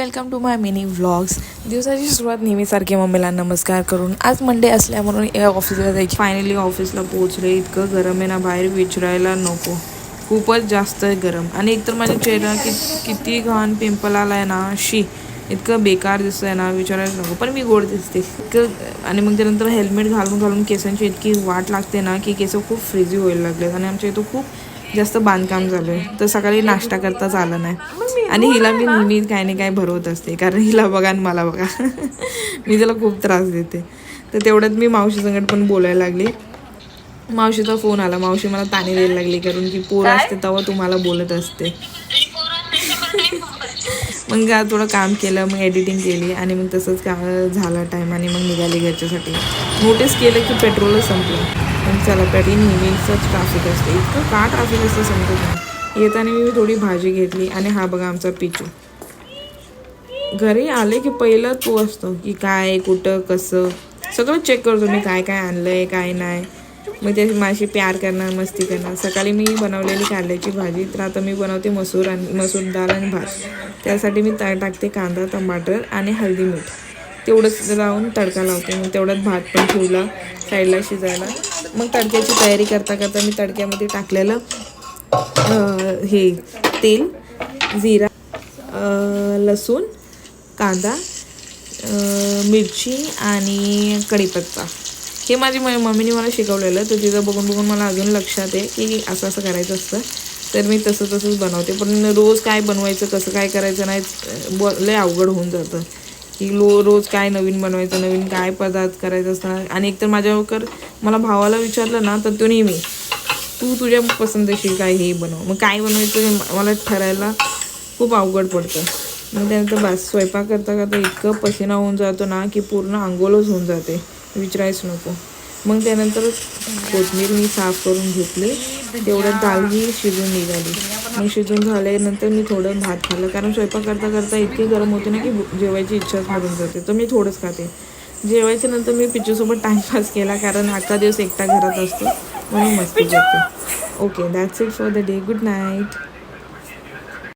Welcome to my mini vlogs. दिवसाची सुरुवात नेहमीसारखी मम्मीला नमस्कार करून. आज मंडे असल्यामुळे ऑफिसला जायची. फायनली ऑफिसला पोहोचले. इतकं गरम आहे ना बाहेर, विचारायला नको. खूपच जास्त गरम. आणि एकतर माझ्या चेहरा किती घाण पिंपल आला आहे ना. इतकं बेकार दिसतं आहे ना, विचारायला नको. पण मी गोड दिसते इतकं. आणि मग त्यानंतर हेल्मेट घालून केसांची इतकी वाट लागते ना की केस खूप फ्रीजी व्हायला लागले. आणि आमच्या इथं खूप जास्त बांधकाम झालं आहे, तर सकाळी नाश्ता करताच आलं नाही. आणि हिला मी नेहमी काही ना काही भरवत असते, कारण हिला बघा आणि मला बघा. मी तिला खूप त्रास देते. तर तेवढ्यात मी मावशीसंगत पण बोलायला लागली. मावशीचा फोन आला. मावशी मला ताणी द्यायला लागली, कारण की पोर असते तेव्हा तुम्हाला बोलत असते. मग थोडं काम केलं, मग एडिटिंग केली आणि मग तसंच झाला टाईम आणि मग निघाली घरच्यासाठी. नोटीस केलं की पेट्रोलच संपलं. मग चला पेट्रोल नेहमीच ट्रॅफिक असते. इतकं का ट्रॅफिक असतं समजत नाही. येताना मी थोडी भाजी घेतली आणि हा बघा आमचा पिचू. घरी आले की पहिलं तो असतो की काय कुठं कसं सगळं चेक करतो मी, काय काय आणलंय काय नाही. मग ते माझी प्यार करणार, मस्ती करणार. सकाळी मी बनवलेली कारल्याची भाजी, तर आता मी बनवते मसूर डाळ आणि भात. त्यासाठी मी टाकते कांदा, टमाटर आणि हळदी मीठ तेवढंच लावून तडका लावते. मग तेवढ्यात भात पण ठेवला साईडला शिजायला. मग तडक्याची तयारी करता करता मी तडक्यामध्ये टाकलेलं हे तेल, जिरा, लसूण, कांदा, मिरची आणि कढीपत्ता. हे माझी मम्मीने मला शिकवलेलं, तर तिचं बघून बघून मला अजून लक्षात आहे की असं असं करायचं असतं. तर मी तसंच बनवते. पण रोज काय बनवायचं, कसं काय करायचं नाही, लय अवघड होऊन जातं की रोज काय नवीन बनवायचं, नवीन काय पदार्थ करायचं असतं. आणि एकतर माझ्यावर मला भावाला विचारलं ना, तर तो नेहमी तू तुझ्या पसंतीशी काय हे बनव. मग काय बनवायचं मला ठरायला खूप अवघड पडतं. मग त्यानंतर बस स्वयंपाक करता करता इतकं पसीना होऊन जातो ना की पूर्ण अंघोळच होऊन जाते, विचारायच नको. मग त्यानंतर कोथिंबीर मी साफ करून घेतली. तेवढ्यात डाळही शिजून निघाली. मग शिजून झाल्यानंतर मी थोडं भात खाल्लं, कारण स्वयंपाक करता करता इतकी गरम होते ना की जेवायची इच्छाच मरून जाते. तर मी थोडंच खाते. जेवायच्या नंतर मी पिचूसोबत टाईमपास केला, कारण अख्खा दिवस एकटा घरात असतो म्हणून मस्ती करते. Okay, that's it for the day. Good night.